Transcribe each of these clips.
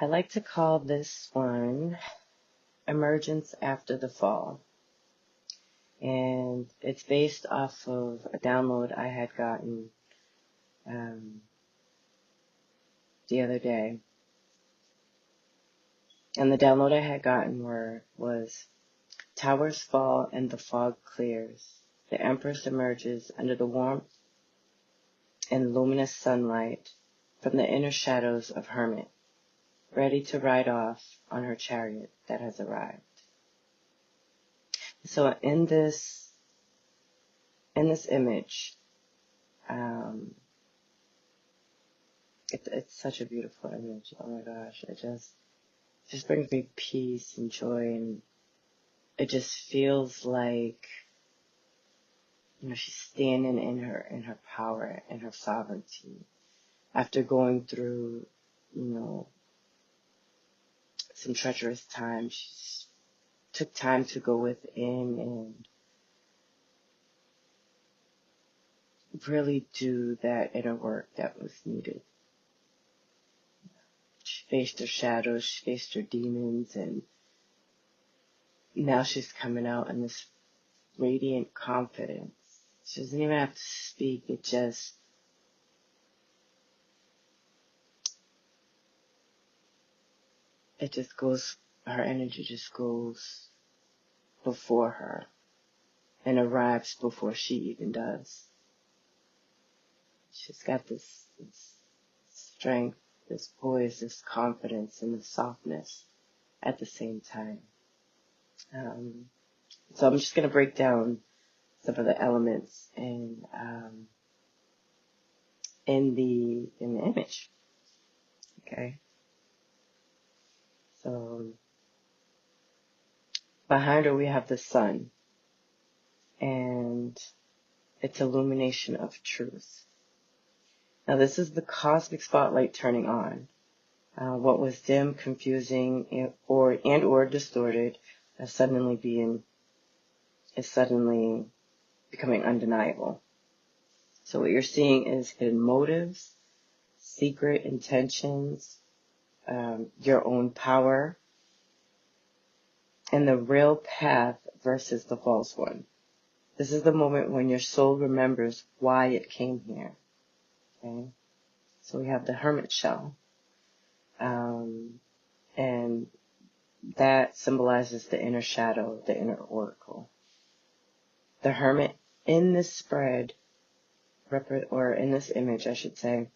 I like to call this one Emergence After the Fall. And it's based off of a download I had gotten the other day. And the download I had gotten was towers fall and the fog clears. The Empress emerges under the warmth and luminous sunlight from the inner shadows of hermit, ready to ride off on her chariot that has arrived. So in this image, it's such a beautiful image. Oh my gosh, it just brings me peace and joy, and it just feels like, she's standing in her power and her sovereignty after going through, some treacherous times. She took time to go within and really do that inner work that was needed. She faced her shadows, she faced her demons, and now she's coming out in this radiant confidence. She doesn't even have to speak. It just goes, her energy just goes before her and arrives before she even does. She's got this strength, this poise, this confidence, and this softness at the same time. So I'm just going to break down some of the elements in the image. Okay. So behind her we have the sun, and its illumination of truth. Now this is the cosmic spotlight turning on. What was dim, confusing, or distorted is suddenly becoming undeniable. So what you're seeing is hidden motives, secret intentions, your own power, and the real path versus the false one. This is the moment when your soul remembers why it came here. Okay? So we have the hermit shell. And that symbolizes the inner shadow, the inner oracle. The hermit in this spread, or in this image, I should say,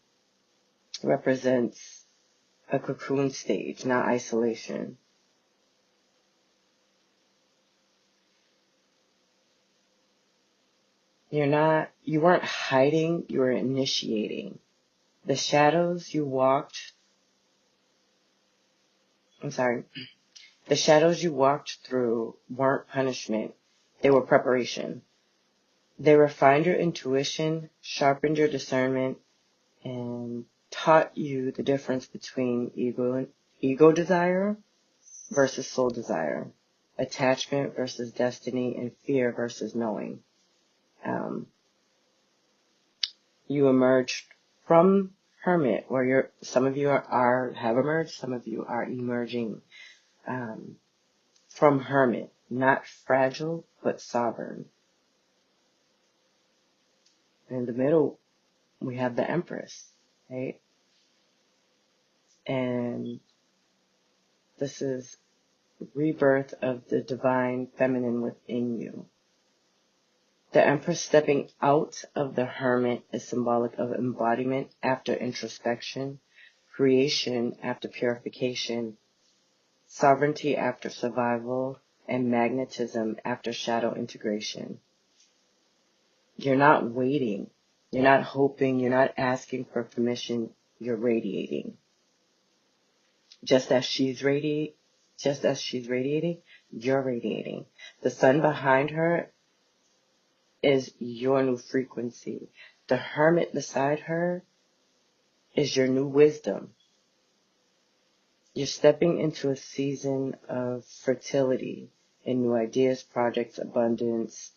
represents a cocoon stage, not isolation. You weren't hiding, you were initiating. The shadows you walked through weren't punishment, they were preparation. They refined your intuition, sharpened your discernment, and taught you the difference between ego desire versus soul desire, attachment versus destiny, and fear versus knowing. You emerged from hermit, where some of you have emerged, some of you are emerging from hermit, not fragile but sovereign. In the middle, we have the Empress, right? And this is rebirth of the divine feminine within you. The Empress stepping out of the hermit is symbolic of embodiment after introspection, creation after purification, sovereignty after survival, and magnetism after shadow integration. You're not waiting. You're not hoping. You're not asking for permission. You're radiating. Just as she's radiating, you're radiating. The sun behind her is your new frequency. The hermit beside her is your new wisdom. You're stepping into a season of fertility and new ideas, projects, abundance,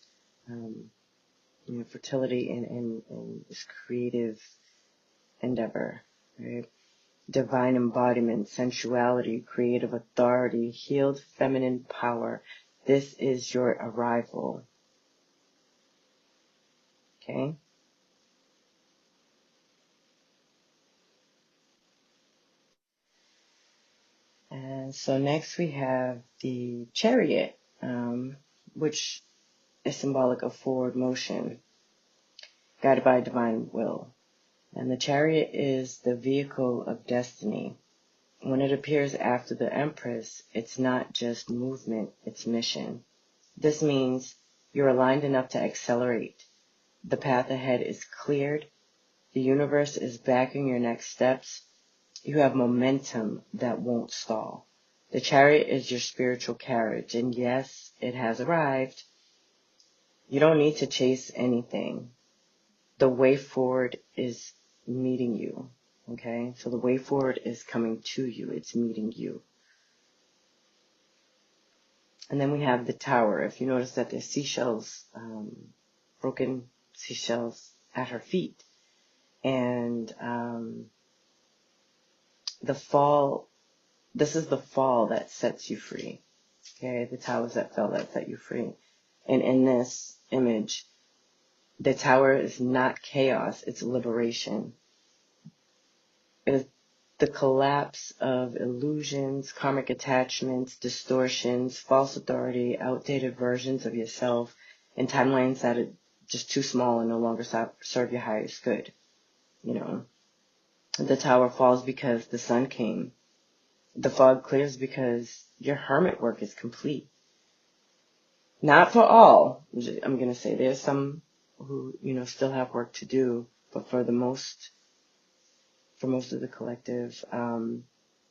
fertility in this creative endeavor, right? divine embodiment, sensuality, creative authority, healed feminine power. This is your arrival. Okay? And so next we have the Chariot, which is symbolic of forward motion, guided by divine will. And the Chariot is the vehicle of destiny. When it appears after the Empress, it's not just movement, it's mission. This means you're aligned enough to accelerate. The path ahead is cleared. The universe is backing your next steps. You have momentum that won't stall. The Chariot is your spiritual carriage, and yes, it has arrived. You don't need to chase anything. The way forward is meeting you, okay? So the way forward is coming to you. It's meeting you. And then we have the Tower. If you notice that there's seashells, broken seashells at her feet. And the fall, this is the fall that sets you free. Okay, the towers that fell that set you free. And in this image, the tower is not chaos, it's liberation. It is the collapse of illusions, karmic attachments, distortions, false authority, outdated versions of yourself, and timelines that are just too small and no longer serve your highest good. You know, the tower falls because the sun came. The fog clears because your hermit work is complete. Not for all. I'm going to say there's some who, still have work to do, but for most of the collective,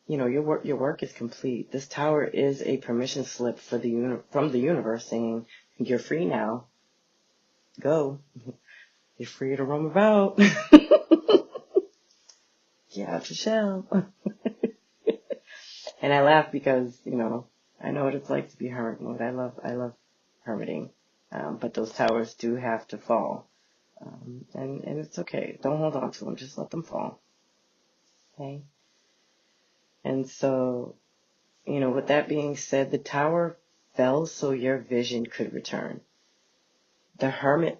your work is complete. This tower is a permission slip from the universe saying, you're free now. Go. You're free to roam about. Get out your shell. And I laugh because, I know what it's like to be hermit mode. I love hermiting. But those towers do have to fall. And it's okay. Don't hold on to them. Just let them fall. Okay? And so, with that being said, the tower fell so your vision could return. The hermit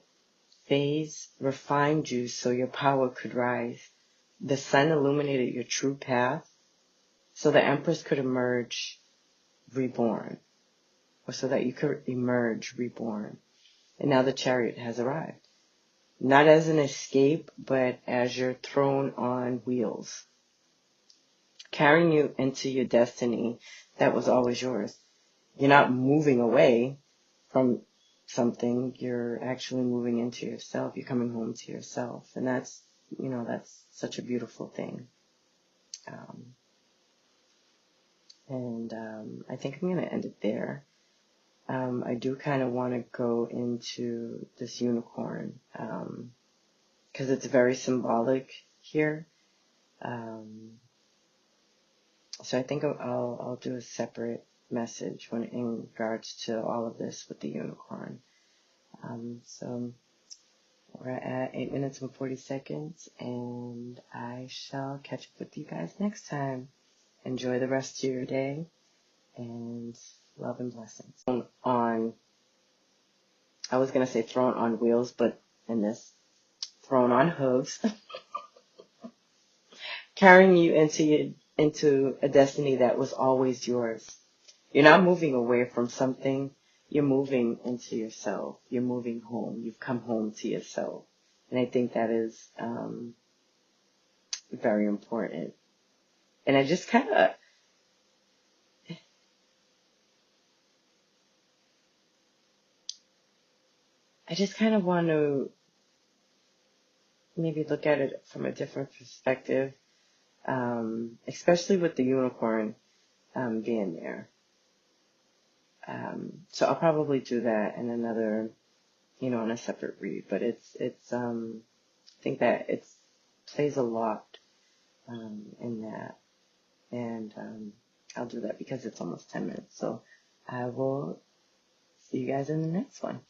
phase refined you so your power could rise. The sun illuminated your true path so the Empress could emerge reborn. Or so that you could emerge reborn. And now the Chariot has arrived. Not as an escape, but as your throne on wheels. Carrying you into your destiny that was always yours. You're not moving away from something. You're actually moving into yourself. You're coming home to yourself. And that's such a beautiful thing. I think I'm going to end it there. I do kind of want to go into this unicorn, because it's very symbolic here. So I think I'll do a separate message in regards to all of this with the unicorn. So we're at 8 minutes and 40 seconds, and I shall catch up with you guys next time. Enjoy the rest of your day, and love and blessings. I was going to say thrown on wheels, but in this, thrown on hooves. Carrying you into a destiny that was always yours. You're not moving away from something. You're moving into yourself. You're moving home. You've come home to yourself. And I think that is very important. And I just kind of want to maybe look at it from a different perspective, especially with the unicorn being there. So I'll probably do that in another, in a separate read. But it's I think that it plays a lot in that, and I'll do that because it's almost 10 minutes. So I will see you guys in the next one.